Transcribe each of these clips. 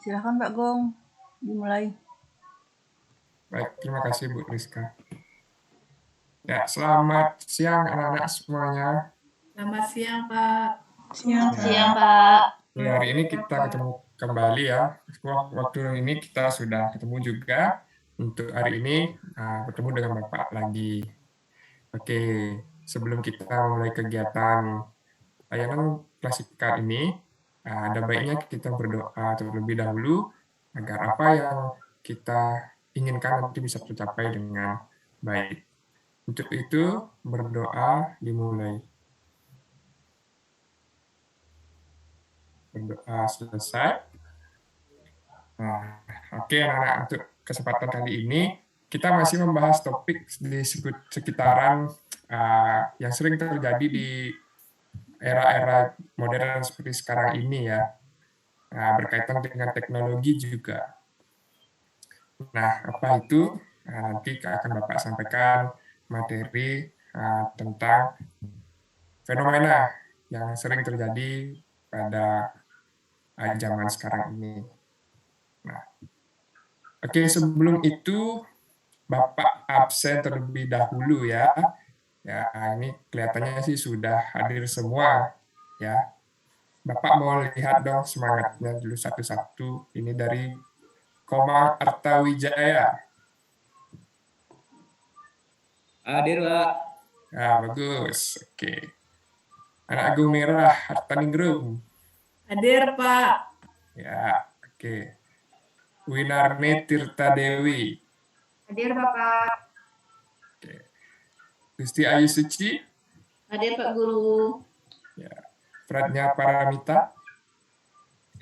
Silakan Pak Gong, dimulai. Baik, terima kasih Bu Rizka. Ya, selamat siang anak-anak semuanya. Selamat siang, Pak. Siang, Ya, Pak. hari ini kita ketemu kembali ya. Waktu ini kita sudah ketemu juga. Untuk hari ini bertemu dengan Bapak lagi. Oke, sebelum kita mulai kegiatan layanan klasika ini, ada baiknya kita berdoa terlebih dahulu agar apa yang kita inginkan nanti bisa tercapai dengan baik. Untuk itu, berdoa dimulai. Berdoa selesai. Nah, oke anak-anak, untuk kesempatan kali ini, kita masih membahas topik di sekitaran yang sering terjadi di era-era modern seperti sekarang ini ya. Berkaitan dengan teknologi juga. Nah, apa itu? Nanti akan Bapak sampaikan materi tentang fenomena yang sering terjadi pada zaman sekarang ini. Nah, oke, sebelum itu Bapak absen terlebih dahulu ya. Ya, ini kelihatannya sih sudah hadir semua ya. Bapak mau lihat dong semangatnya dulu satu-satu. Ini dari Komang Artawijaya. Hadir, Pak. Bagus. Oke. Anak Agung Merah Hartaningrum. Hadir, Pak. Ya, oke. Winarni Tirta Dewi. Hadir, Bapak. Oke. Gusti Ayu Suci. Hadir, Pak Guru. Ya. Pradnya Paramita.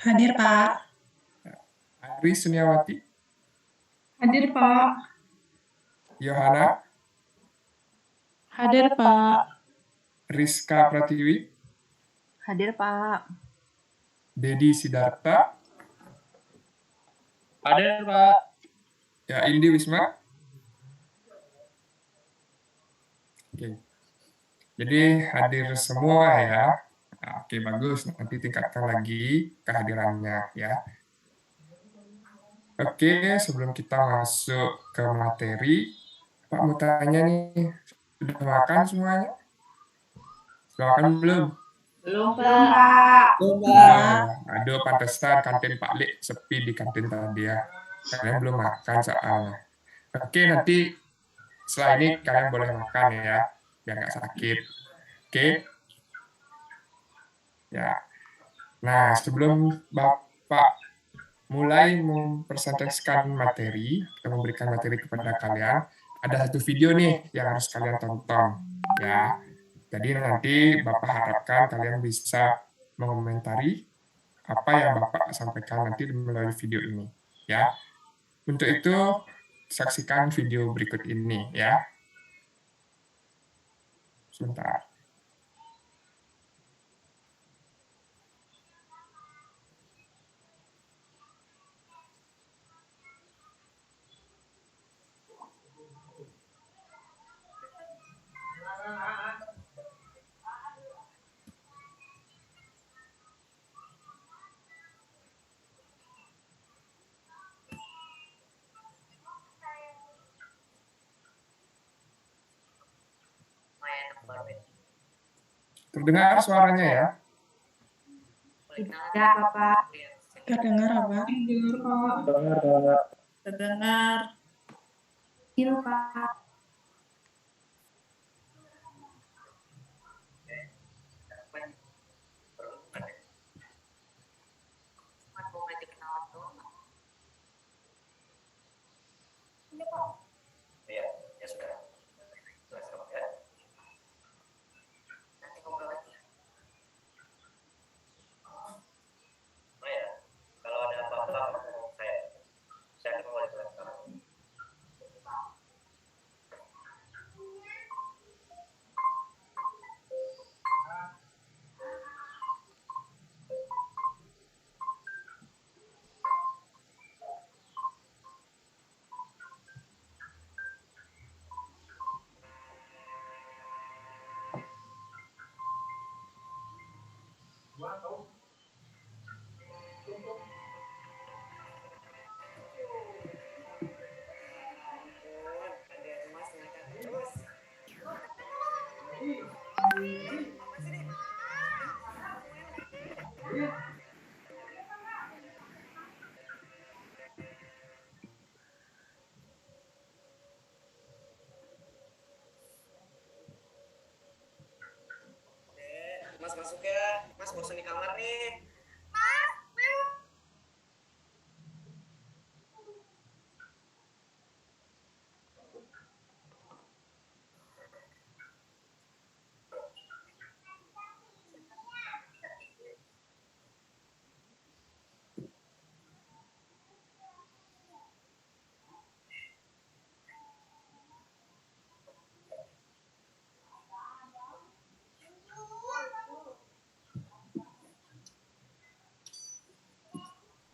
Hadir, Pak. Ari Suniawati. Hadir, Pak. Yohana. Hadir, Pak. Rizka Pratiwi. Hadir, Pak. Dedi Sidarta. Hadir, Pak. Ya, Indi Wisma. Oke. Jadi hadir semua ya. Oke, bagus. Nanti tingkatkan lagi kehadirannya ya. Oke, sebelum kita masuk ke materi, Pak mau tanya nih, sudah makan semuanya? Sudah makan belum? Belum, Pak. Aduh, pantesan kantin Pak Lik sepi di kantin tadi ya. Kalian belum makan soalnya. Oke, nanti setelah ini kalian boleh makan ya, biar nggak sakit. Oke? Ya. Nah, sebelum Bapak mulai mempresentasikan materi atau memberikan materi kepada kalian, ada satu video nih yang harus kalian tonton ya. Jadi nanti Bapak harapkan kalian bisa mengomentari apa yang Bapak sampaikan nanti melalui video ini ya. Untuk itu saksikan video berikut ini ya. Sebentar. Terdengar suaranya ya? Ya, Bapak. Terdengar apa? Terdengar. Iya, Pak. Masuk ya, Mas bosan di kamar nih.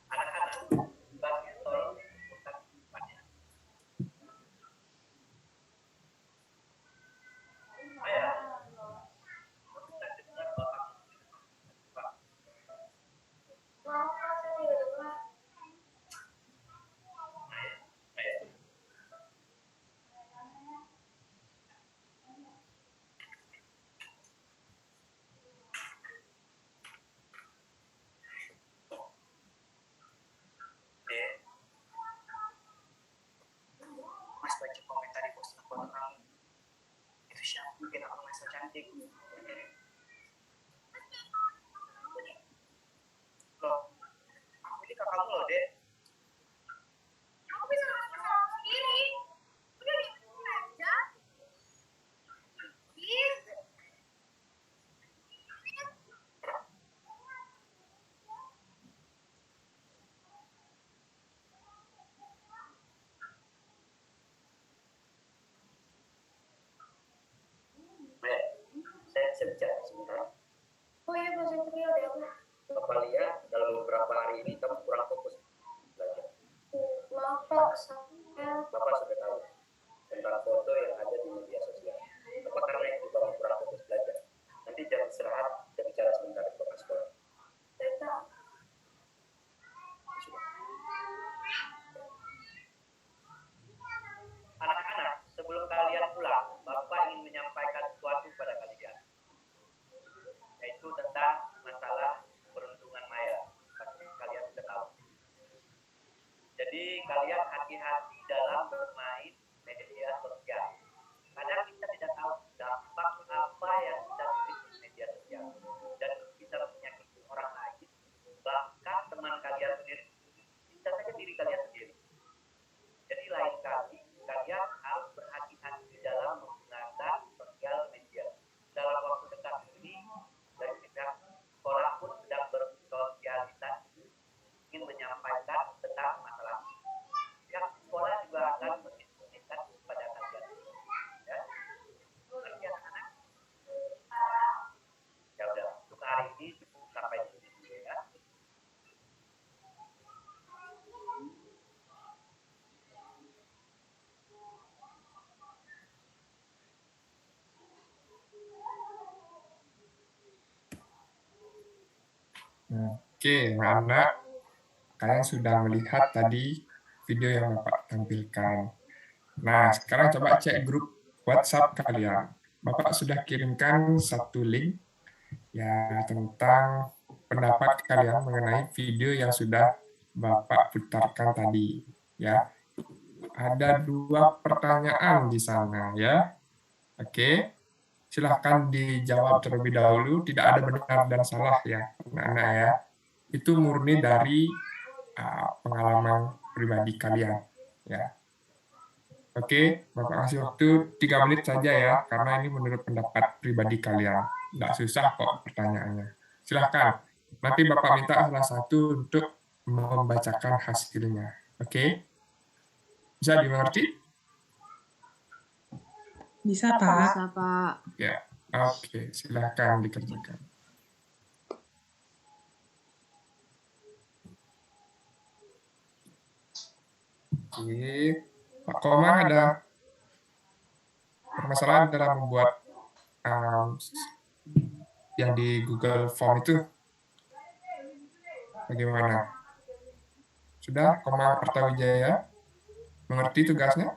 Anak-anak, bagian tolong dibuka tempatnya. Ayo. Kita dengar Bapak. Ayo. Dek, Mas baca komentar di postingan foto kamu. Itu siapa bikin aku Mas so cantik? Loh, aku ini kakakmu loh, Dek. Aku bisa ngelakuin sama aku sendiri. Udah diikutin aja. Please. Dek, saya bisa bicara sebentar. Oh iya, Pak Satria, ada apa? Bapak lihat dalam beberapa hari ini kamu kurang fokus belajar. Maaf, Pak. Saya Bapak sudah tahu tentang foto yang ada di media sosial. Apa karena itu kamu kurang fokus belajar? Nanti jam istirahat kita bicara sebentar di Bapak sekolah. cerita. Anak-anak, sebelum kalian pulang, Bapak ingin menyampaikan sesuatu pada kalian, yaitu tentang masalah peruntungan maya. Pasti kalian sudah tahu. Jadi kalian hati-hati dalam bermain media sosial. Karena kita tidak tahu dampak apa yang bisa terjadi di media sosial dan bisa menyakiti orang lain, bahkan teman kalian sendiri, bisa saja diri kalian sendiri. Jadi lain kali kalian harus berhati-hati dalam menggunakan sosial media. Dalam waktu dekat ini, dari pihak sekolah pun sedang bersosialisasi ingin menyampaikan tentang masalah ini. Pihak sekolah juga akan menginstruksikan kepada kalian. Ya, mengerti anak-anak? Ya udah, untuk hari ini cukup sampai di sini dulu ya. Oke, anak-anak, kalian sudah melihat tadi video yang Bapak tampilkan. Nah, sekarang coba cek grup WhatsApp kalian. Bapak sudah kirimkan satu link ya tentang pendapat kalian mengenai video yang sudah Bapak putarkan tadi. Ya, ada 2 pertanyaan di sana ya. Oke, silahkan dijawab terlebih dahulu. Tidak ada benar dan salah ya, anak-anak ya. Itu murni dari pengalaman pribadi kalian ya. Oke, Bapak kasih waktu 3 menit saja ya, karena ini menurut pendapat pribadi kalian. Nggak susah kok pertanyaannya. Silahkan, nanti Bapak minta salah satu untuk membacakan hasilnya. Oke? Bisa dimengerti? Bisa, Pak. Bisa, Pak. Ya, oke, silahkan dikerjakan. Oke, Pak Komang ada permasalahan dalam membuat yang di Google Form itu? Bagaimana? Sudah, Komang Artawijaya? Mengerti tugasnya?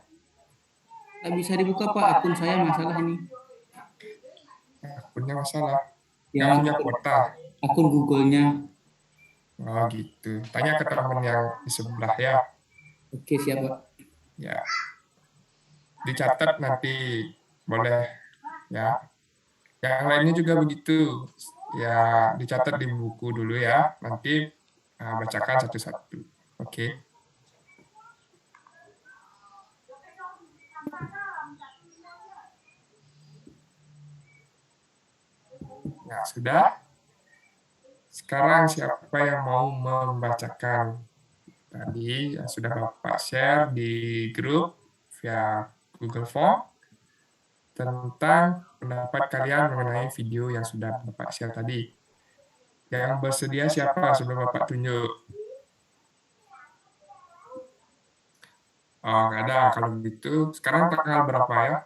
Nggak bisa dibuka Pak, akun saya masalah ini. Akunnya masalah. Ya, Nggak punya kuota. akun Google-nya. Oh gitu. Tanya ke teman yang di sebelah ya. Oke, siap Pak. Ya. Dicatat nanti boleh ya. Yang lainnya juga begitu. ya dicatat di buku dulu ya. Nanti bacakan satu-satu. Oke. Nah, sudah. Sekarang siapa yang mau membacakan? Tadi sudah Bapak share di grup via Google Form tentang pendapat kalian mengenai video yang sudah Bapak share tadi. Yang bersedia siapa sebelum Bapak tunjuk? Oh, nggak ada. Kalau begitu, sekarang tanggal berapa ya?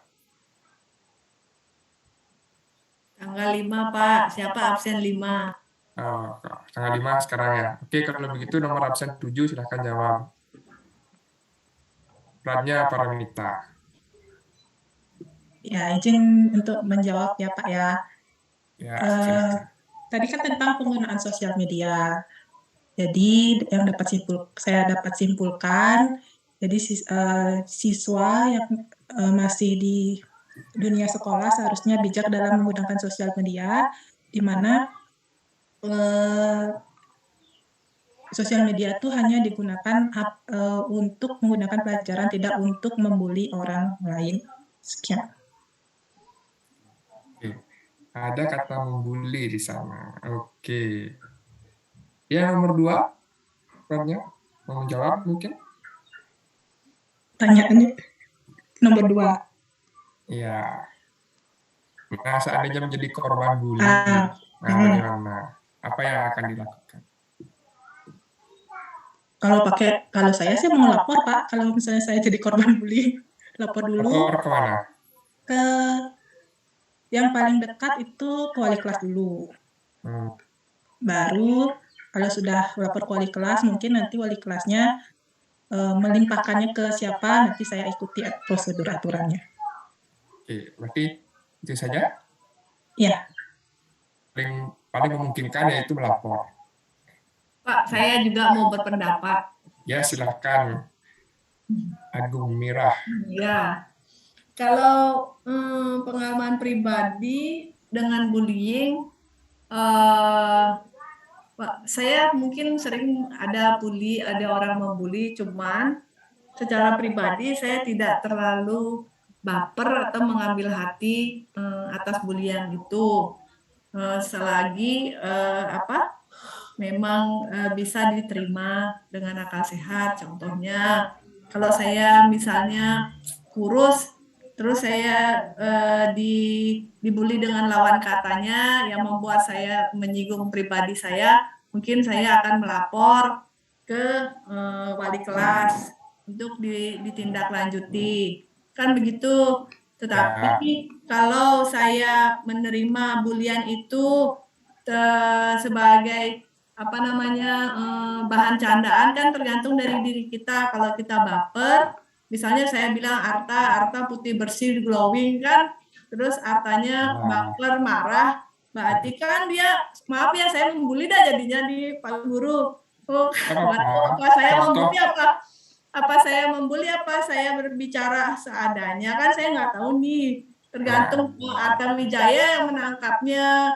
Tanggal 5, Pak. Siapa absen 5? Oh, tanggal 5 sekarang ya. Oke, kalau begitu nomor absen 7 silahkan jawab. Perannya Paramita. Ya, izin untuk menjawab ya Pak ya. Ya, Eh, silakan. Tadi kan tentang penggunaan sosial media. Jadi yang saya dapat simpulkan, jadi siswa yang masih di dunia sekolah seharusnya bijak dalam menggunakan sosial media, di mana sosial media itu hanya digunakan untuk menggunakan pelajaran, tidak untuk membuli orang lain. Sekian. Oke. Ada kata membuli di sana. Oke. Ya, nomor 2. Perannya mau menjawab mungkin? Tanya ini nomor 2. Iya. Nah, seandainya menjadi korban bully, Ah, nah bagaimana? Apa yang akan dilakukan? Kalau saya sih mau lapor Pak, kalau misalnya saya jadi korban bully, lapor dulu Lapor kemana? ke yang paling dekat itu ke wali kelas dulu. Baru kalau sudah lapor ke wali kelas, mungkin nanti wali kelasnya melimpahkannya ke siapa, nanti saya ikuti prosedur aturannya. Oke, berarti itu saja? Iya. Paling memungkinkan yaitu melapor. Pak, saya juga mau berpendapat. Ya, silakan. Agung Mirah. Ya, kalau pengalaman pribadi dengan bullying, Pak, saya mungkin sering ada bully, ada orang membuli, cuman secara pribadi saya tidak terlalu baper atau mengambil hati atas bulian itu. Selagi memang bisa diterima dengan akal sehat. Contohnya, kalau saya misalnya kurus, terus saya dibully dengan lawan katanya yang membuat saya menyinggung pribadi saya, mungkin saya akan melapor ke wali kelas untuk ditindaklanjuti. Kan begitu. Tetapi kalau saya menerima bulian itu sebagai bahan candaan, kan tergantung dari diri kita. Kalau kita baper, misalnya saya bilang Arta putih bersih glowing kan, terus Artanya baper marah, berarti kan dia maaf ya saya membuli dah jadinya di Pak Guru. Apa saya membuli apa saya membuli apa saya berbicara seadanya, kan saya nggak tahu nih, tergantung Arta Wijaya yang menangkapnya.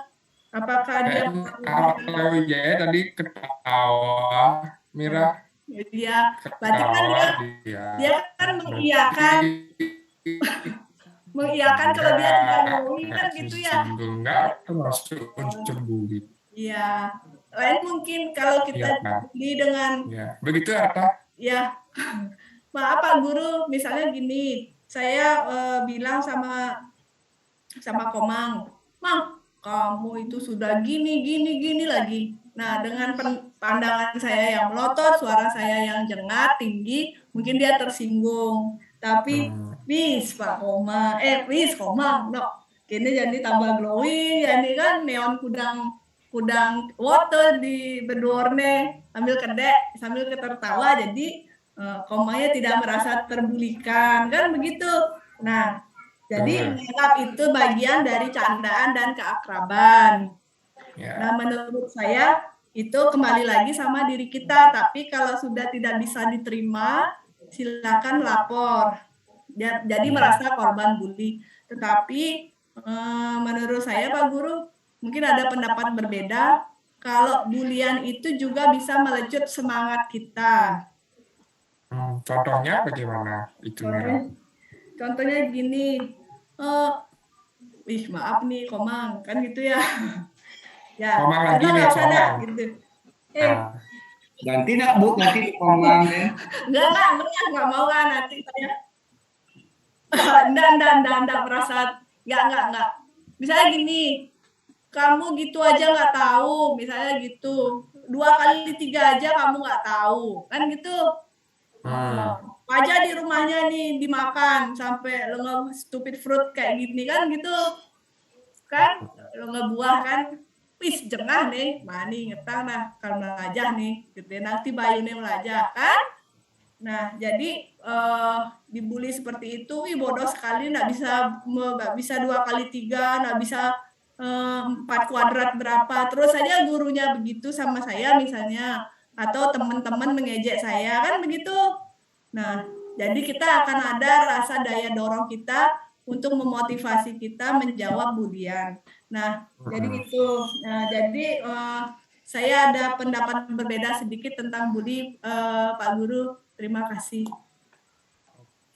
Apakah dia Arta Wijaya tadi ketawa, Mirah? Iya, berarti kan dia kan mengiyakan kalau dia tidak ngomong kan gitu ya. Enggak termasuk unsur bully. Iya, lain mungkin kalau kita bully dengan. Ya, begitu Arta? Ya, maaf Pak Guru, misalnya gini, saya bilang sama Komang, Mang, kamu itu sudah gini lagi. Nah, dengan pandangan saya yang melotot, suara saya yang jengat, tinggi, mungkin dia tersinggung. Tapi, wis Pak Komang, wis Komang, no, kini jadi tambah glowing, jadi kan neon kudang water di bedorne, sambil kedek, sambil tertawa, jadi Komangnya tidak merasa terbulikan, kan begitu. Nah, jadi menganggap itu bagian dari candaan dan keakraban. Nah, menurut saya itu kembali lagi sama diri kita. Tapi kalau sudah tidak bisa diterima, silakan lapor. Jadi merasa korban bully. Tetapi menurut saya Pak Guru, mungkin ada pendapat berbeda kalau bulian itu juga bisa melecut semangat kita. Contohnya bagaimana itu, Mira? Contohnya gini, maaf nih Komang, kan gitu ya. Ya, Komang lagi udah nih, nggak usah dah, Komang. gitu. Nah, Ganti nak Bu, ganti Komang ya. Enggak mau kan nanti saya. Enggak merasa, enggak. Misalnya gini, kamu gitu aja nggak tahu, misalnya gitu. 2 kali 3 aja kamu nggak tahu, kan gitu. Aja di rumahnya nih dimakan sampai lengah stupid fruit kayak gini kan gitu. Kan lengah buah kan. Wis jengah nih, mani ngetang nah kalau melajah nih, gitu nanti bayunya melajah kan. Nah, jadi dibully seperti itu, bodoh sekali, nggak bisa 2 kali 3, nggak bisa 4 kuadrat berapa. Terus saja gurunya begitu sama saya misalnya, atau teman-teman mengejek saya kan begitu. Nah, jadi kita akan ada rasa daya dorong kita untuk memotivasi kita menjawab bulian. Nah, jadi itu. Nah, jadi saya ada pendapat berbeda sedikit tentang bully, Pak Guru. Terima kasih.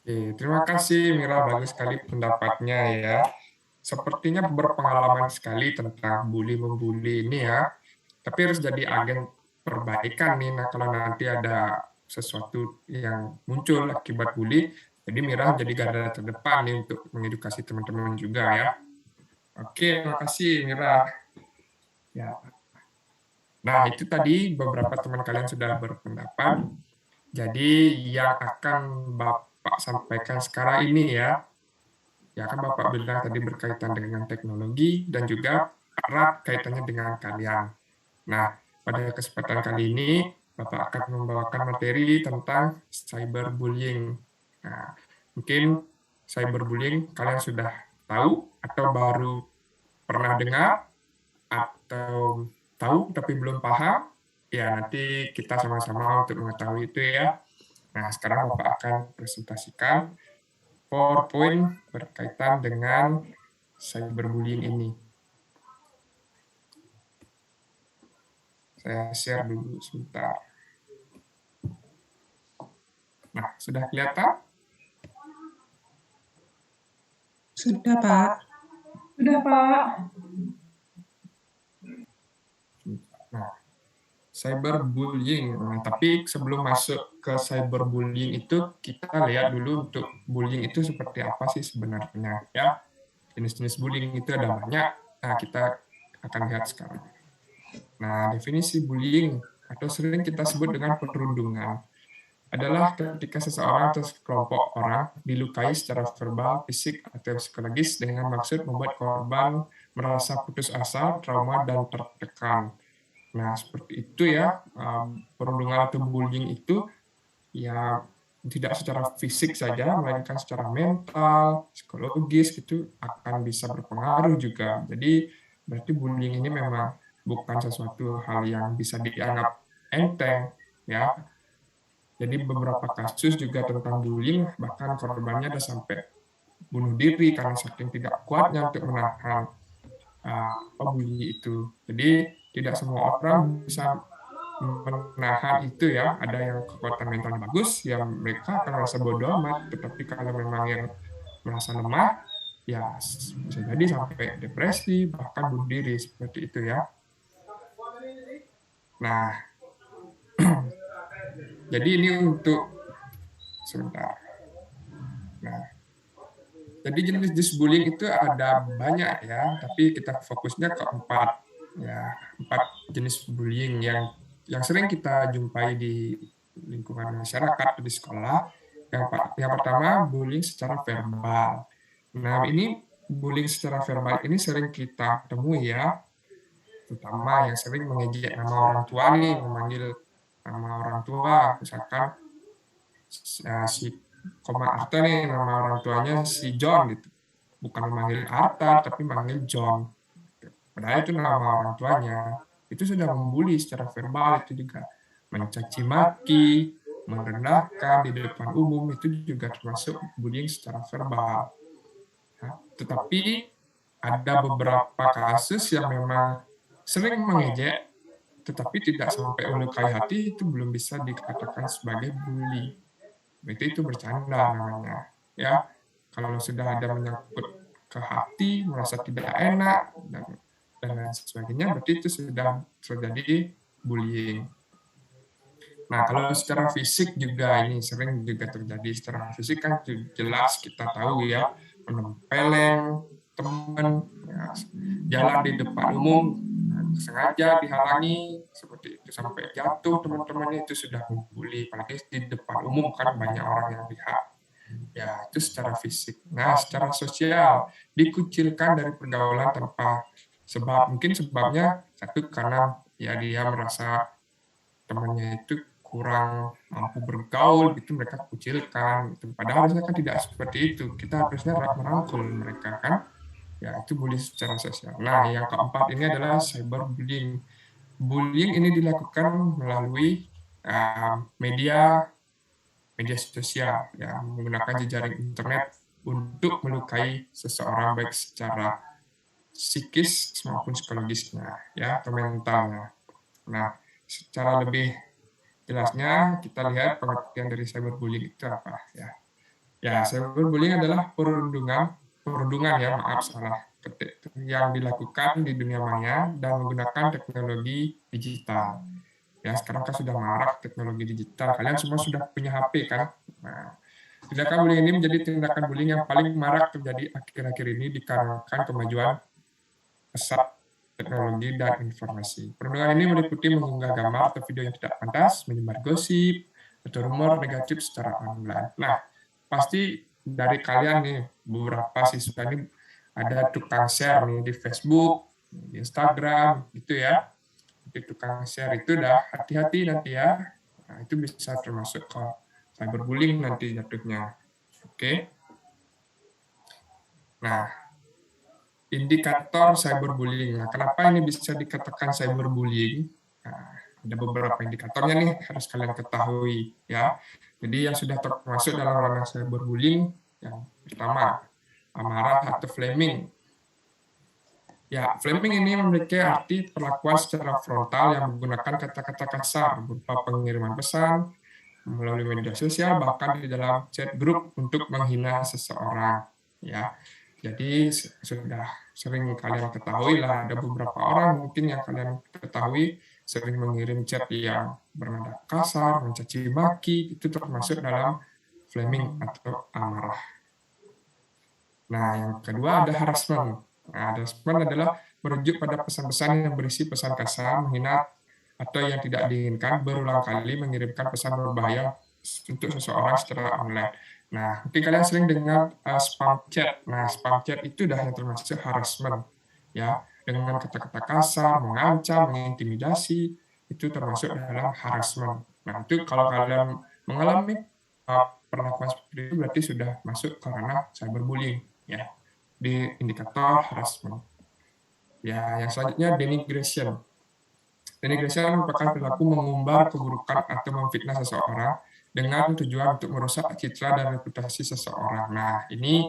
Oke, terima kasih Mira, bagus sekali pendapatnya ya. Sepertinya berpengalaman sekali tentang bully-membuli ini ya. Tapi harus jadi agen perbaikan nih. Nah, kalau nanti ada sesuatu yang muncul akibat bully, jadi Mira jadi garda terdepan nih untuk mengedukasi teman-teman juga ya. Oke, terima kasih Mira. Ya. Nah, itu tadi beberapa teman kalian sudah berpendapat. Jadi yang akan Bapak sampaikan sekarang ini ya kan Bapak bilang tadi berkaitan dengan teknologi dan juga erat kaitannya dengan kalian. Nah, pada kesempatan kali ini Bapak akan membawakan materi tentang cyberbullying. Nah, mungkin cyberbullying kalian sudah tahu atau baru pernah dengar atau tahu tapi belum paham, ya nanti kita sama-sama untuk mengetahui itu ya. Nah, sekarang Bapak akan presentasikan PowerPoint berkaitan dengan cyberbullying ini. Saya share dulu sebentar. Nah, sudah kelihatan? Sudah, Pak. Sudah, Pak. Nah, cyberbullying. Nah, tapi sebelum masuk ke cyberbullying itu, kita lihat dulu untuk bullying itu seperti apa sih sebenarnya ya. Jenis-jenis bullying itu ada banyak. Nah, kita akan lihat sekarang. Nah, definisi bullying atau sering kita sebut dengan perundungan adalah ketika seseorang atau sekelompok orang dilukai secara verbal, fisik, atau psikologis dengan maksud membuat korban merasa putus asa, trauma, dan tertekan. Nah, seperti itu ya, perundungan atau bullying itu ya tidak secara fisik saja, melainkan secara mental, psikologis, itu akan bisa berpengaruh juga. Jadi, berarti bullying ini memang bukan sesuatu hal yang bisa dianggap enteng, ya. Jadi beberapa kasus juga tentang bullying, bahkan korbannya ada sampai bunuh diri karena saking tidak kuatnya untuk menahan bully itu. Jadi tidak semua orang bisa menahan itu ya. Ada yang kekuatan mentalnya bagus, yang mereka akan merasa bodoh amat. Tetapi kalau memang yang merasa lemah, ya bisa jadi sampai depresi, bahkan bunuh diri seperti itu ya. Nah, jadi ini untuk sebentar. Nah, jadi jenis-jenis bullying itu ada banyak ya, tapi kita fokusnya ke 4 jenis bullying yang sering kita jumpai di lingkungan masyarakat di sekolah. Yang pertama bullying secara verbal. Nah, ini bullying secara verbal ini sering kita temui ya, terutama yang sering mengejek nama orang tua nih, memanggil nama orang tua, misalkan si Komang Arta nih, nama orang tuanya si John gitu. Bukan memanggil Arta, tapi memanggil John. Padahal itu nama orang tuanya. Itu sudah membuli secara verbal, itu juga mencaci maki, merendahkan di depan umum, itu juga termasuk bullying secara verbal. Ya, tetapi ada beberapa kasus yang memang sering mengejek, tetapi tidak sampai melukai hati, itu belum bisa dikatakan sebagai bully. Berarti itu bercanda namanya. Ya, kalau sudah ada menyangkut ke hati, merasa tidak enak, dan lain sebagainya, berarti itu sudah terjadi bullying. Nah, kalau secara fisik juga ini sering juga terjadi. Secara fisik kan jelas kita tahu ya, menempeleng teman, ya, jalan di depan umum, sengaja dihalangi, seperti itu sampai jatuh teman-teman itu sudah membuli, apalagi di depan umum kan banyak orang yang lihat. Ya, itu secara fisik. Nah, secara sosial, dikucilkan dari pergaulan tanpa sebab. Mungkin sebabnya satu karena ya dia merasa temannya itu kurang mampu bergaul, gitu mereka kucilkan. Gitu. Padahal harusnya kan tidak seperti itu. Kita harusnya merangkul mereka kan. Ya, itu bully secara sosial. Nah, yang keempat ini adalah cyberbullying. Bullying ini dilakukan melalui media sosial, ya, menggunakan jejaring internet untuk melukai seseorang baik secara psikis maupun psikologisnya, ya, atau mentalnya. Nah, secara lebih jelasnya kita lihat pengertian dari cyberbullying itu apa, ya. Ya, cyberbullying adalah perundungan ya, maaf salah ketik, yang dilakukan di dunia maya dan menggunakan teknologi digital. Ya, sekarang kan sudah marak teknologi digital. Kalian semua sudah punya HP kan? Nah, tindakan bullying ini menjadi tindakan bullying yang paling marak terjadi akhir-akhir ini dikarenakan kemajuan pesat teknologi dan informasi. Perundungan ini meliputi mengunggah gambar atau video yang tidak pantas, menyebar gosip, atau rumor negatif secara online. Nah, pasti dari kalian nih, beberapa siswa ini ada tukang share nih di Facebook, di Instagram, gitu ya. Di tukang share itu udah hati-hati nanti ya. Nah, itu bisa termasuk ke cyberbullying nanti jatuhnya. Oke. Nah, indikator cyberbullying. Nah, kenapa ini bisa dikatakan cyberbullying? Nah, ada beberapa indikatornya nih harus kalian ketahui ya. Jadi yang sudah termasuk dalam ranah cyberbullying yang pertama, amarah atau flaming. Ya, flaming ini memiliki arti perlakuan secara frontal yang menggunakan kata-kata kasar berupa pengiriman pesan melalui media sosial, bahkan di dalam chat grup untuk menghina seseorang. Ya, jadi sudah sering kalian ketahui lah, ada beberapa orang mungkin yang kalian ketahui sering mengirim chat yang bernada kasar, mencaci maki, itu termasuk dalam flaming atau amarah. Nah, yang kedua ada harassment. Nah, harassment adalah merujuk pada pesan-pesan yang berisi pesan kasar, menghina, atau yang tidak diinginkan, berulang kali mengirimkan pesan berbahaya untuk seseorang secara online. Nah, mungkin kalian sering dengar spam chat. Nah, spam chat itu dah yang termasuk harassment. Ya, dengan kata-kata kasar, mengancam, mengintimidasi, itu termasuk dalam harassment. Nah, itu kalau kalian mengalami perlakuan seperti itu berarti sudah masuk ke ranah cyberbullying. Ya, di indikator harassment. Ya, yang selanjutnya denigration. Denigration merupakan perilaku mengumbar keburukan atau memfitnah seseorang dengan tujuan untuk merusak citra dan reputasi seseorang. Nah, ini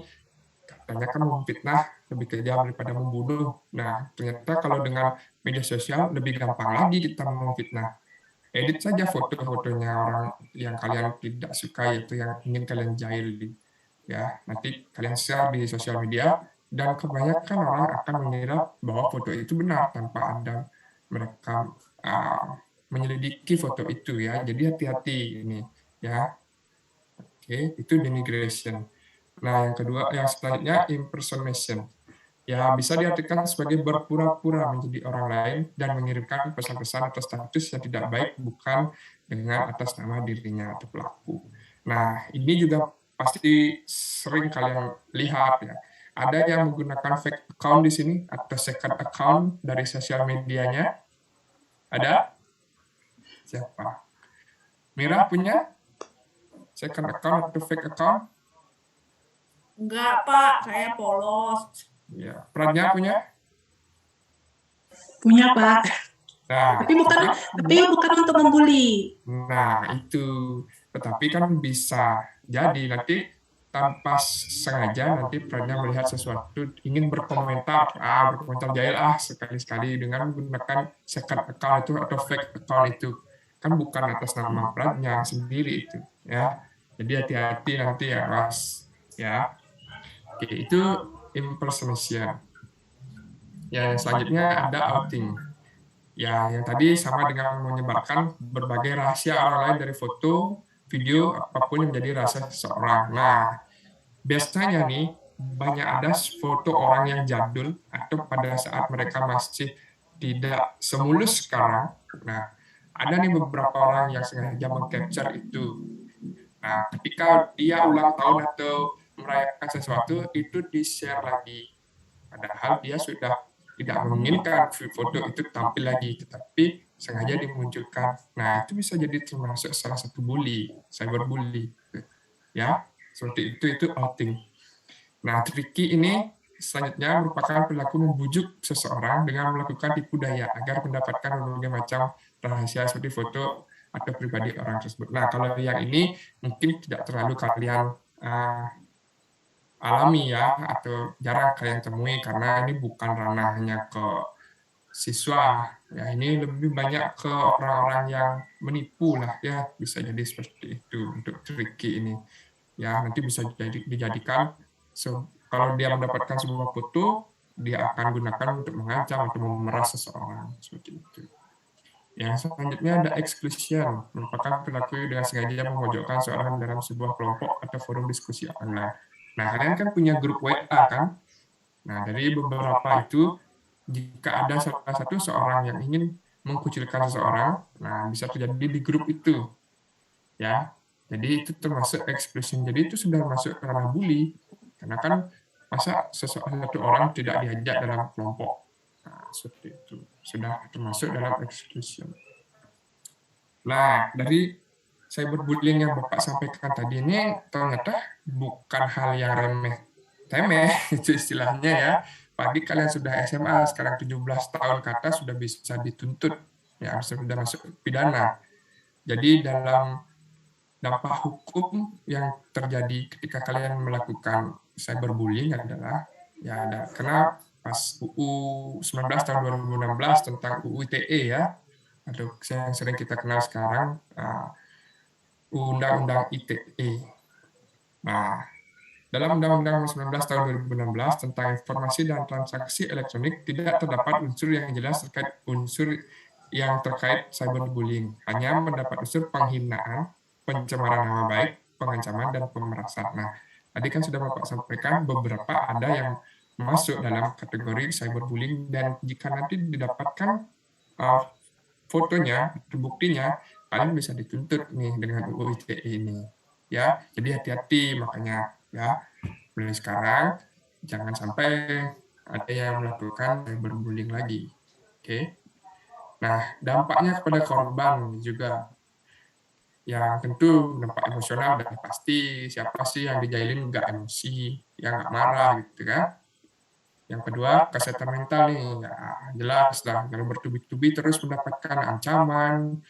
katanya kan memfitnah lebih kejam daripada membunuh. Nah, ternyata kalau dengan media sosial lebih gampang lagi kita memfitnah. Edit saja foto-fotonya orang yang kalian tidak suka, yaitu yang ingin kalian jahili. Ya, nanti kalian share di sosial media dan kebanyakan orang akan mengira bahwa foto itu benar tanpa ada mereka menyelidiki foto itu ya. Jadi hati-hati ini ya. Oke, itu denigration. Nah, yang kedua, yang selanjutnya impersonation. Ya, bisa diartikan sebagai berpura-pura menjadi orang lain dan mengirimkan pesan-pesan atau status yang tidak baik bukan dengan atas nama dirinya atau pelaku. Nah, ini juga pasti sering kalian lihat ya. Ada yang menggunakan fake account di sini atau second account dari sosial medianya. Ada? Siapa? Mira punya second account atau fake account? Enggak, Pak, saya polos. Ya, Pradnya punya? Punya, Pak. Nah, Tapi bukan untuk membuli. Nah, itu. Tetapi kan bisa jadi nanti tanpa sengaja nanti perannya melihat sesuatu, ingin berkomentar jahil sekali-sekali dengan menggunakan second account itu atau fake account itu, kan bukan atas nama perannya sendiri itu, ya. Jadi hati-hati nanti ya, Mas, ya. Oke, itu impersonation. Yang selanjutnya ada outing. Ya, yang tadi sama dengan menyebarkan berbagai rahasia orang lain dari foto, video, apapun yang menjadi rahasia seseorang. Nah, biasanya nih banyak ada foto orang yang jadul atau pada saat mereka masih tidak semulus sekarang. Nah, ada nih beberapa orang yang sengaja meng-capture itu. Nah, ketika dia ulang tahun atau merayakan sesuatu, itu di-share lagi. Padahal dia sudah tidak menginginkan foto itu tampil lagi, tetapi sengaja dimunculkan. Nah, itu bisa jadi termasuk salah satu bully, cyberbully. Ya, seperti itu outing. Nah, tricky ini selanjutnya merupakan perilaku membujuk seseorang dengan melakukan tipu daya agar mendapatkan berbagai macam rahasia seperti foto atau pribadi orang tersebut. Nah, kalau yang ini mungkin tidak terlalu kalian alami ya, atau jarang kalian temui karena ini bukan ranahnya ke siswa. Ya, ini lebih banyak ke orang-orang yang menipu lah ya, bisa jadi seperti itu untuk tricky ini. Ya, nanti bisa dijadikan kalau dia mendapatkan sebuah foto, dia akan gunakan untuk mengancam atau memeras seseorang seperti itu. Yang selanjutnya ada exclusion, merupakan perilaku dengan sengaja memojokkan seorang dalam sebuah kelompok atau forum diskusi online. Nah, kalian kan punya grup WA kan? Nah, dari beberapa itu, jika ada salah satu seorang yang ingin mengkucilkan seseorang, nah bisa terjadi di grup itu. Ya, jadi itu termasuk exclusion. Jadi itu sudah masuk ranah bully. Karena kan masa satu orang tidak diajak dalam kelompok. Nah, seperti itu. Sudah termasuk dalam exclusion. Nah, dari cyberbullying yang Bapak sampaikan tadi ini ternyata bukan hal yang remeh-temeh, itu istilahnya ya. Pagi kalian sudah SMA, sekarang 17 tahun ke atas sudah bisa dituntut, ya sudah masuk pidana. Jadi dalam dampak hukum yang terjadi ketika kalian melakukan cyberbullying adalah ya ada kena pas UU 19 tahun 2016 tentang UU ITE ya, atau yang sering kita kenal sekarang Undang-Undang ITE. Nah, dalam Undang-Undang 19 tahun 2016 tentang informasi dan transaksi elektronik tidak terdapat unsur yang jelas terkait unsur yang terkait cyberbullying. Hanya mendapat unsur penghinaan, pencemaran nama baik, pengancaman, dan pemerasan. Nah, tadi kan sudah Bapak sampaikan beberapa ada yang masuk dalam kategori cyberbullying, dan jika nanti didapatkan fotonya, buktinya, kalian bisa dituntut nih dengan UU ITE ini. Ya, jadi hati-hati makanya ya. Mulai sekarang jangan sampai ada yang melakukan cyberbullying lagi. Oke. Nah, dampaknya kepada korban juga. Yang tentu dampak emosional dan pasti siapa sih yang dijailin nggak emosi, yang nggak marah gitu kan. Yang kedua, kesehatan mental nih, ya jelas lah, kalau bertubi-tubi terus mendapatkan ancaman,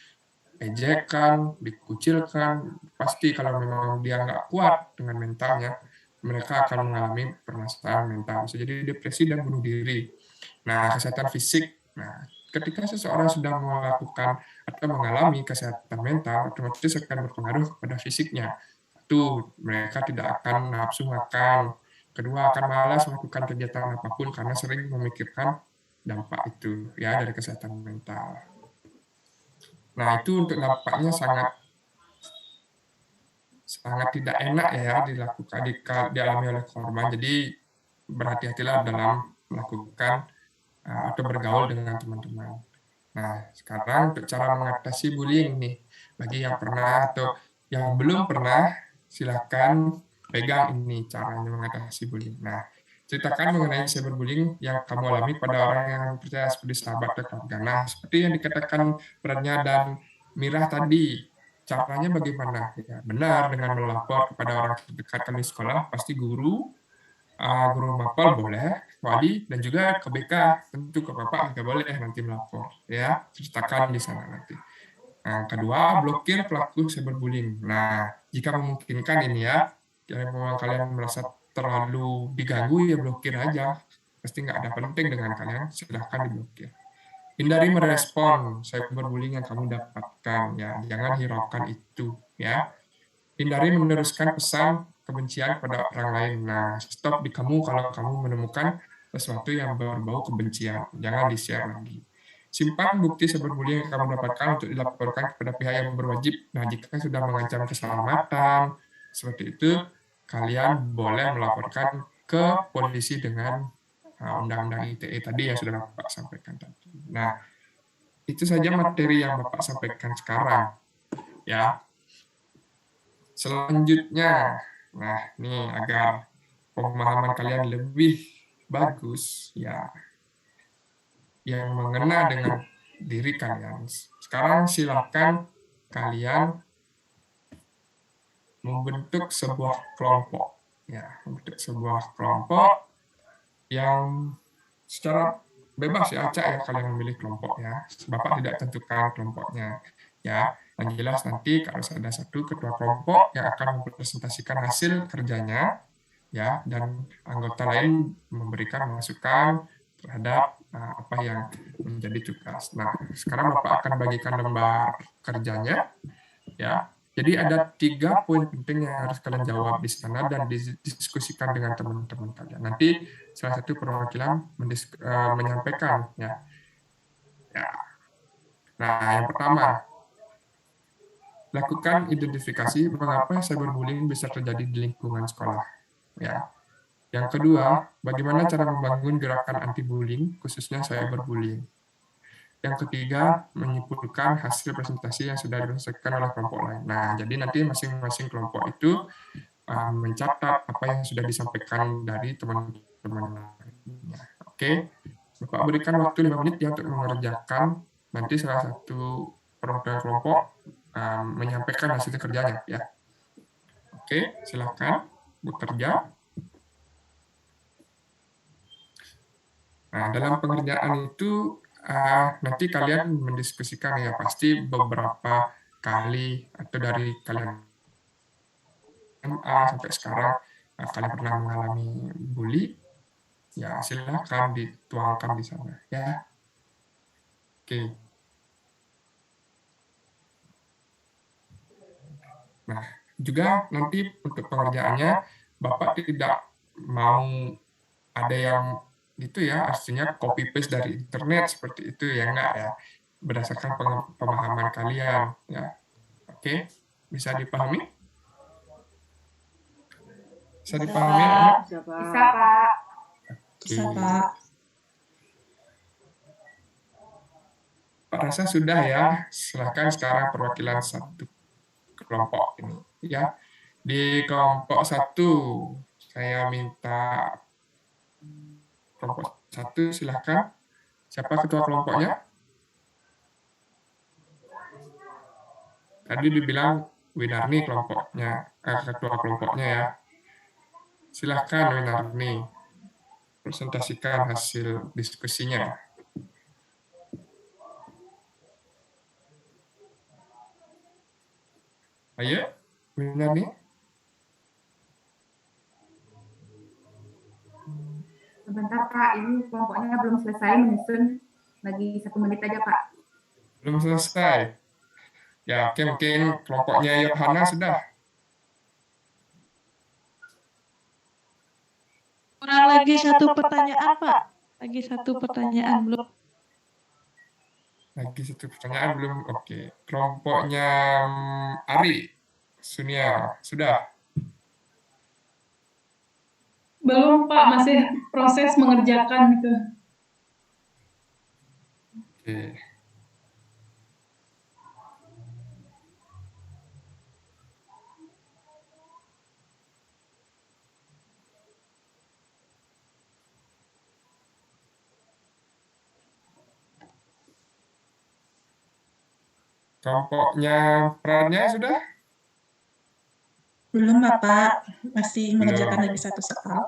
ejekan, dikucilkan, pasti kalau memang dia nggak kuat dengan mentalnya, mereka akan mengalami permasalahan mental, bisa jadi depresi dan bunuh diri. Nah, kesehatan fisik, nah ketika seseorang sudah melakukan atau mengalami kesehatan mental, otomatis akan berpengaruh kepada fisiknya. Itu mereka tidak akan nafsu makan. Kedua, akan malas melakukan kegiatan apapun karena sering memikirkan dampak itu ya dari kesehatan mental. Nah, itu untuk dampaknya sangat tidak enak ya dilakukan dialami oleh korban. Jadi berhati-hatilah dalam melakukan atau bergaul dengan teman-teman. Nah, sekarang untuk cara mengatasi bullying nih, bagi yang pernah atau yang belum pernah, silakan pegang ini caranya mengatasi bullying. Nah, ceritakan mengenai cyberbullying yang kamu alami pada orang yang percaya seperti sahabat atau keluarga. Nah, seperti yang dikatakan Pranya dan Mirah tadi, caranya bagaimana? Ya, benar dengan melapor kepada orang terdekat kami sekolah, pasti guru mapel boleh, wali, dan juga ke BK, tentu ke Bapak juga boleh nanti melapor. Ya, ceritakan di sana nanti. Nah, kedua, blokir pelaku cyberbullying. Nah, jika memungkinkan ini ya, Kalau memang kalian merasa terlalu diganggu, ya blokir aja. Pasti nggak ada penting dengan kalian, silahkan diblokir. Hindari merespon cyberbullying yang kamu dapatkan, ya. Jangan hiraukan itu, ya. Hindari meneruskan pesan kebencian kepada orang lain. Nah, stop di kamu kalau kamu menemukan sesuatu yang berbau kebencian. Jangan di-share lagi. Simpan bukti cyberbullying yang kamu dapatkan untuk dilaporkan kepada pihak yang berwajib. Nah, jika sudah mengancam keselamatan, seperti itu, kalian boleh melaporkan ke polisi dengan Undang-Undang ITE tadi yang sudah Bapak sampaikan tadi. Nah, itu saja materi yang Bapak sampaikan sekarang. Ya, selanjutnya, nah ini agar pemahaman kalian lebih bagus, ya, yang mengena dengan diri kalian. Sekarang silakan kalian membentuk sebuah kelompok, ya, membentuk sebuah kelompok yang secara bebas ya, acak ya kalian memilih kelompoknya. Bapak tidak tentukan kelompoknya, ya. Yang jelas nanti kalau ada satu ketua kelompok yang akan mempresentasikan hasil kerjanya, ya, dan anggota lain memberikan masukan terhadap apa yang menjadi tugas. Nah, sekarang Bapak akan bagikan lembar kerjanya, ya. Jadi ada 3 poin penting yang harus kalian jawab di sana dan didiskusikan dengan teman-teman kalian. Nanti salah satu perwakilan menyampaikan, ya. Ya. Nah, yang pertama, lakukan identifikasi mengapa cyberbullying bisa terjadi di lingkungan sekolah, ya. Yang kedua, bagaimana cara membangun gerakan anti-bullying, khususnya cyberbullying. Yang ketiga, menyimpulkan hasil presentasi yang sudah diselesaikan oleh kelompok lain. Nah, jadi nanti masing-masing kelompok itu mencatat apa yang sudah disampaikan dari teman-teman lainnya. Oke, Bapak berikan waktu 5 menit ya untuk mengerjakan. Nanti salah satu perwakilan kelompok menyampaikan hasil kerjanya, ya. Oke, silakan bekerja. Nah, dalam pengerjaan itu nanti kalian mendiskusikan, ya, pasti beberapa kali atau dari kalian SMA sampai sekarang kalian pernah mengalami bully, ya silahkan dituangkan di sana, ya. Oke. Nah, juga nanti untuk pengerjaannya Bapak tidak mau ada yang itu ya, artinya copy paste dari internet seperti itu ya, enggak ya. Berdasarkan pemahaman kalian, ya. Oke, bisa dipahami? Bisa dipahami, anak? Bisa, Pak. Bisa, Oke. Pak. Pak rasa sudah ya. Silahkan sekarang perwakilan satu kelompok ini, ya. Di kelompok 1 saya minta kelompok 1 silahkan. Siapa ketua kelompoknya? Tadi dibilang Winarni kelompoknya, ketua kelompoknya ya. Silahkan Winarni, presentasikan hasil diskusinya. Ayo, Winarni. Sebentar Pak, ini kelompoknya belum selesai menyusun. Lagi 1 menit aja Pak. Belum selesai. Ya, oke, mungkin kelompoknya Yohana sudah. Kurang lagi 1 pertanyaan, Pak. Lagi 1 pertanyaan belum. Lagi 1 pertanyaan belum. Oke. Kelompoknya Ari Sunia sudah. Belum Pak, masih proses mengerjakan itu. Oke. Kelompoknya perannya sudah? Belum, Bapak. Masih Belum. mengerjakan lagi 1 soal.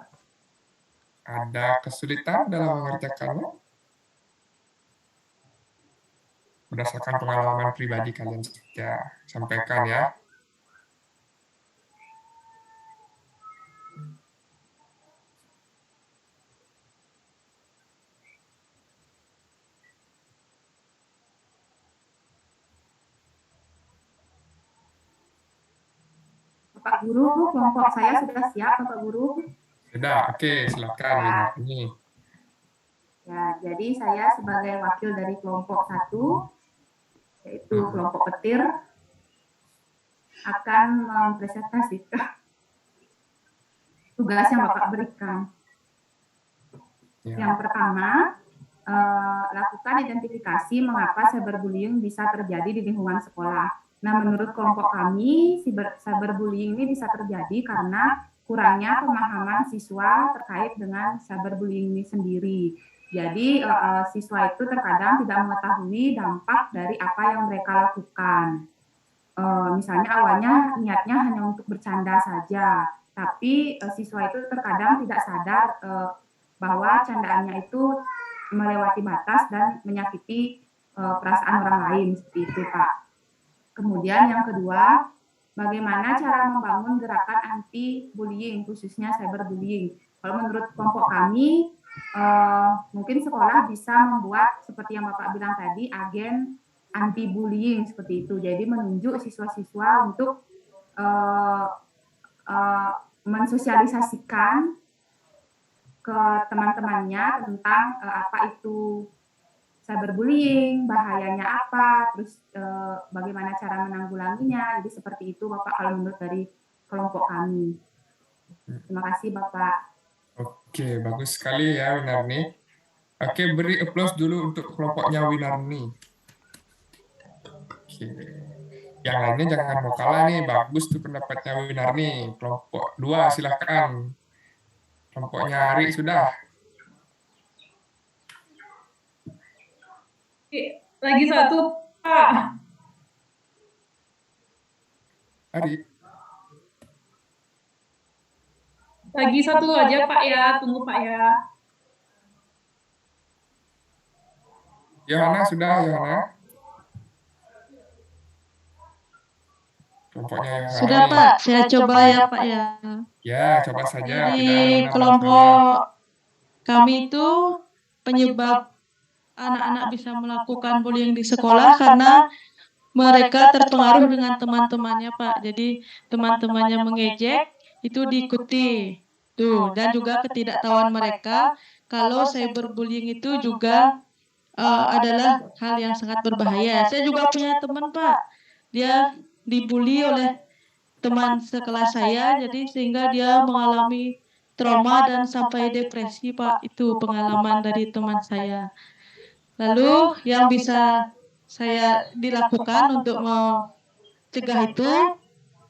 Ada kesulitan dalam mengerjakannya? Berdasarkan pengalaman pribadi kalian saja sampaikan ya. Bapak Guru, kelompok saya sudah siap Bapak Guru. Sudah, oke, silakan Winarni. Ya, jadi saya sebagai wakil dari kelompok 1, yaitu kelompok petir, akan mempresentasikan tugas yang Bapak berikan. Yang pertama, lakukan identifikasi mengapa cyberbullying bisa terjadi di lingkungan sekolah. Nah, menurut kelompok kami, cyberbullying ini bisa terjadi karena kurangnya pemahaman siswa terkait dengan cyberbullying ini sendiri. Jadi, siswa itu terkadang tidak mengetahui dampak dari apa yang mereka lakukan. Misalnya awalnya niatnya hanya untuk bercanda saja, tapi siswa itu terkadang tidak sadar bahwa candaannya itu melewati batas dan menyakiti perasaan orang lain, seperti itu, Pak. Kemudian yang kedua, bagaimana cara membangun gerakan anti-bullying, khususnya cyberbullying. Kalau menurut kelompok kami, mungkin sekolah bisa membuat, seperti yang Bapak bilang tadi, agen anti-bullying, seperti itu. Jadi menunjuk siswa-siswa untuk mensosialisasikan ke teman-temannya tentang apa itu cyberbullying, bahayanya apa, terus bagaimana cara menanggulanginya. Jadi seperti itu Bapak kalau menurut dari kelompok kami. Terima kasih Bapak. Oke, bagus sekali ya Winarni. Oke, beri applause dulu untuk kelompoknya Winarni. Oke. Yang lainnya jangan mau kalah nih, bagus tuh pendapatnya Winarni. Kelompok 2 silakan. Kelompoknya Ari sudah. Lagi satu, Pak. Ari. Lagi satu aja Pak ya, tunggu Pak ya. Yohana sudah, Yohana. Kelompoknya Yohana. Sudah Pak, saya coba ya Pak ya. Ya, coba saja. Jadi kelompok kami itu penyebab anak-anak bisa melakukan bullying di sekolah karena mereka terpengaruh dengan teman-temannya Pak. Jadi teman-temannya mengejek itu diikuti. Tuh, dan juga ketidaktahuan mereka kalau cyberbullying itu juga adalah hal yang sangat berbahaya. Saya juga punya teman Pak, dia dibully oleh teman sekelas saya, jadi sehingga dia mengalami trauma dan sampai depresi Pak. Itu pengalaman dari teman saya. Lalu yang bisa saya dilakukan untuk mencegah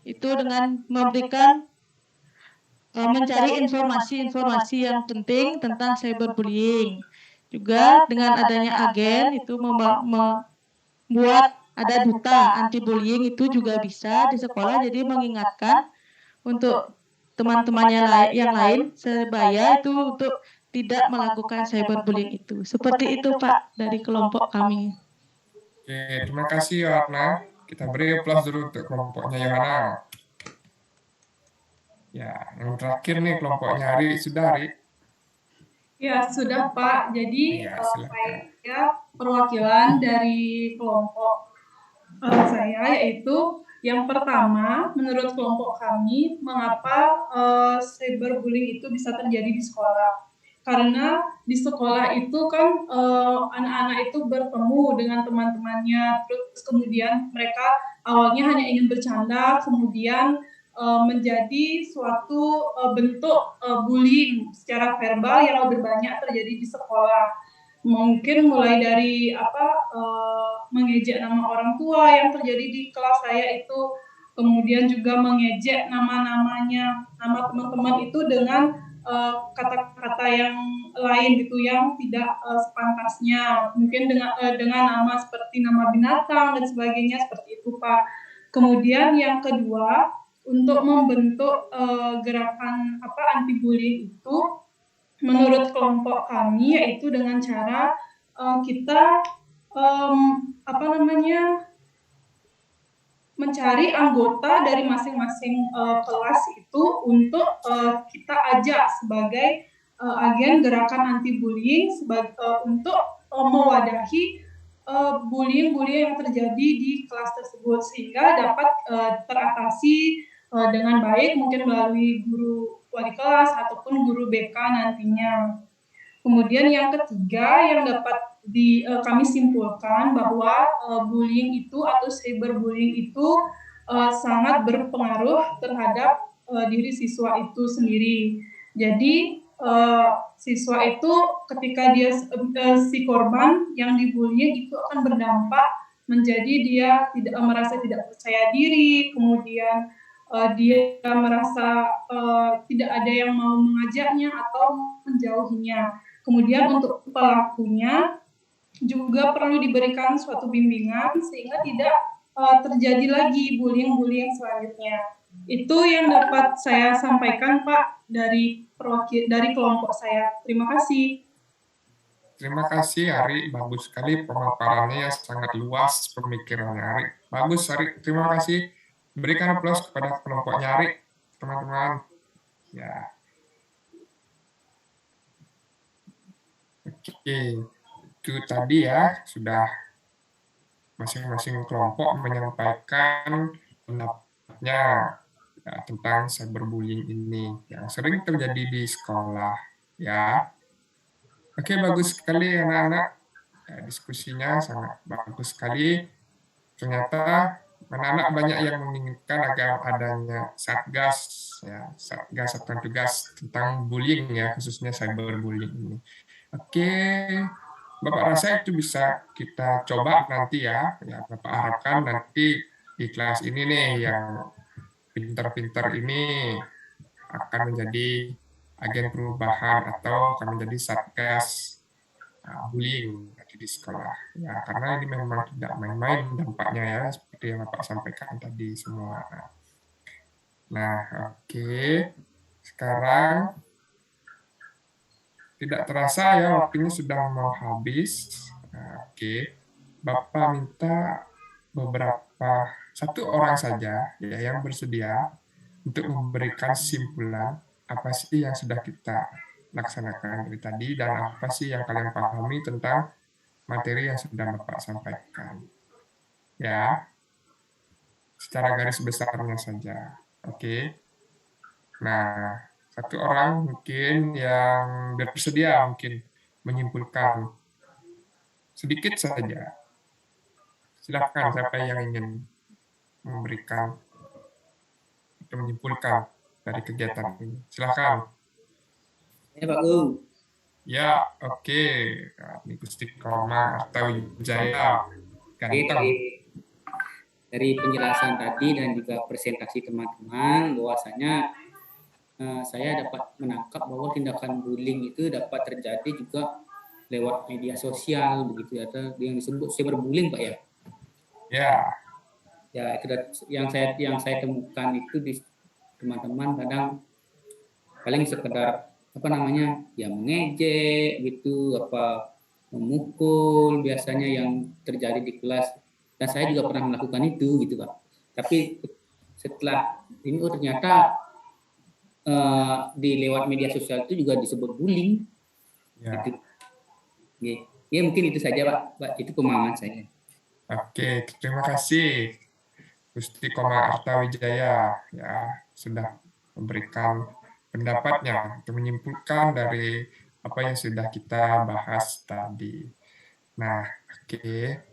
itu dengan memberikan mencari informasi-informasi yang penting tentang cyberbullying. Juga dengan adanya agen itu membuat ada duta anti bullying itu juga bisa di sekolah, jadi mengingatkan untuk teman-temannya yang lain sebaya itu untuk tidak melakukan cyberbullying itu. Seperti itu Pak dari kelompok kami. Oke, terima kasih Yohana. Kita beri aplaus dulu untuk kelompoknya Yohana. Ya, yang terakhir nih kelompoknya Ari. Sudah, Ari? Ya, sudah Pak. Jadi Ya, saya perwakilan dari kelompok saya, yaitu yang pertama, menurut kelompok kami, mengapa cyberbullying itu bisa terjadi di sekolah. Karena di sekolah itu kan anak-anak itu bertemu dengan teman-temannya, terus kemudian mereka awalnya hanya ingin bercanda, kemudian menjadi suatu bentuk bullying secara verbal yang lebih banyak terjadi di sekolah. Mungkin mulai dari mengejek nama orang tua yang terjadi di kelas saya itu, kemudian juga mengejek nama-namanya, nama teman-teman itu dengan kata-kata yang lain gitu yang tidak sepantasnya, mungkin dengan nama seperti nama binatang dan sebagainya, seperti itu Pak. Kemudian yang kedua, untuk membentuk gerakan anti bullying itu, menurut kelompok kami yaitu dengan cara kita mencari anggota dari masing-masing kelas itu untuk kita ajak sebagai agen gerakan anti bullying untuk mewadahi bullying yang terjadi di kelas tersebut, sehingga dapat teratasi dengan baik, mungkin melalui guru wali kelas ataupun guru BK nantinya. Kemudian yang ketiga yang dapat kami simpulkan bahwa bullying itu atau cyberbullying itu sangat berpengaruh terhadap diri siswa itu sendiri. Jadi siswa itu ketika dia si korban yang dibullying itu akan berdampak menjadi dia tidak merasa tidak percaya diri, kemudian dia merasa tidak ada yang mau mengajaknya atau menjauhinya. Kemudian untuk pelakunya juga perlu diberikan suatu bimbingan sehingga tidak terjadi lagi bullying-bullying selanjutnya. Itu yang dapat saya sampaikan, Pak, dari kelompok saya. Terima kasih. Terima kasih Ari, bagus sekali pemaparannya yang sangat luas pemikirannya Ari. Bagus Ari, terima kasih. Berikan aplaus kepada kelompoknya Ari, teman-teman. Ya. Oke, itu tadi ya sudah masing-masing kelompok menyampaikan pendapatnya ya, tentang cyberbullying ini yang sering terjadi di sekolah ya. Oke, bagus sekali anak-anak. Ya, diskusinya sangat bagus sekali. Ternyata anak-anak banyak yang menginginkan agar adanya satgas ya, satgas satuan tugas tentang bullying ya, khususnya cyberbullying ini. Oke, Bapak rasa itu bisa kita coba nanti ya. Ya, Bapak harapkan nanti di kelas ini nih yang pintar-pintar ini akan menjadi agen perubahan atau akan menjadi satgas bullying di sekolah. Ya, karena ini memang tidak main-main dampaknya ya, seperti yang Bapak sampaikan tadi semua. Nah, oke. Sekarang tidak terasa ya waktunya sudah mau habis. Nah, oke. Bapak minta satu orang saja ya yang bersedia untuk memberikan simpulan apa sih yang sudah kita laksanakan dari tadi dan apa sih yang kalian pahami tentang materi yang sudah Bapak sampaikan. Ya, secara garis besarnya saja. Oke. Nah, satu orang mungkin yang bersedia mungkin menyimpulkan sedikit saja. Silakan siapa yang ingin memberikan atau menyimpulkan dari kegiatan ini. Silakan. Ya Pak Gu. Ya, oke. Ini Gusti Koma atau Jaya. Ganteng. Dari penjelasan tadi dan juga presentasi teman-teman, bahwasanya saya dapat menangkap bahwa tindakan bullying itu dapat terjadi juga lewat media sosial begitu atau yang disebut cyberbullying Pak ya. Ya. Ya itu yang saya temukan itu di teman-teman kadang paling sekedar apa namanya ya mengejek gitu, apa memukul biasanya yang terjadi di kelas, dan saya juga pernah melakukan itu gitu Pak. Tapi setelah ini ternyata di lewat media sosial itu juga disebut bullying. Ya. Gitu. Ya mungkin itu saja Pak. Itu pemahaman saya. Oke, terima kasih Gusti Koma Artawijaya ya sudah memberikan pendapatnya untuk menyimpulkan dari apa yang sudah kita bahas tadi. Nah, oke.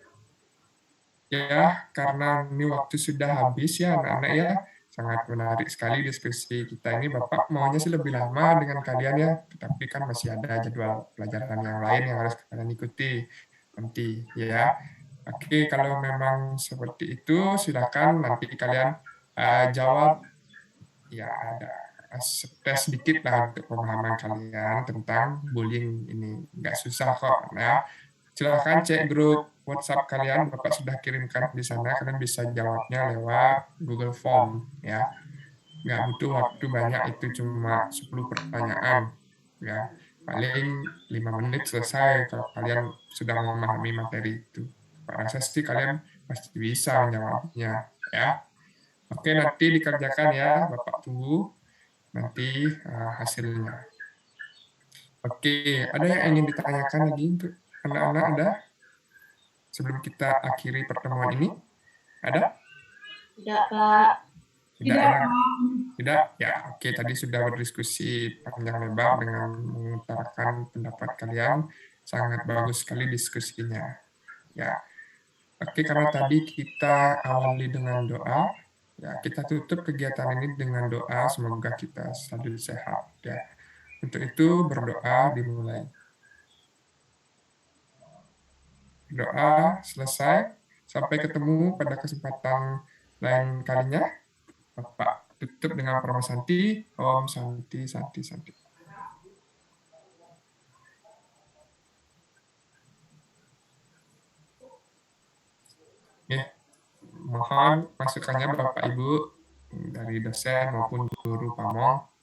Ya, karena ini waktu sudah habis ya anak-anak ya. Sangat menarik sekali diskusi kita ini. Bapak maunya sih lebih lama dengan kalian ya, tetapi kan masih ada jadwal pelajaran yang lain yang harus kalian ikuti nanti ya. Oke, kalau memang seperti itu silakan nanti kalian jawab ya ada tes sedikit lah untuk pemahaman kalian tentang bullying ini. Nggak susah kok ya. Silahkan cek grup WhatsApp kalian, Bapak sudah kirimkan di sana, kalian bisa jawabnya lewat Google Form ya. Nggak butuh waktu banyak, itu cuma 10 pertanyaan ya. Paling 5 menit selesai kalau kalian sudah memahami materi itu. Pak rasa sih kalian pasti bisa menjawabnya ya. Oke, nanti dikerjakan ya, Bapak tunggu nanti hasilnya. Oke, ada yang ingin ditanyakan lagi untuk anak-anak ada? Sebelum kita akhiri pertemuan ini, ada? Tidak, Pak. Tidak Tidak, ya? Pak. Tidak? Ya, oke. Tadi sudah berdiskusi panjang lebar dengan mengutarakan pendapat kalian. Sangat bagus sekali diskusinya. Ya, oke. Karena tadi kita awali dengan doa, ya kita tutup kegiatan ini dengan doa. Semoga kita selalu sehat. Ya, untuk itu berdoa dimulai. Doa selesai. Sampai ketemu pada kesempatan lain kalinya. Bapak tutup dengan Parama Santi. Om Santi, Santi, Santi. Ya, mohon masukannya Bapak Ibu dari dosen maupun guru Pamong.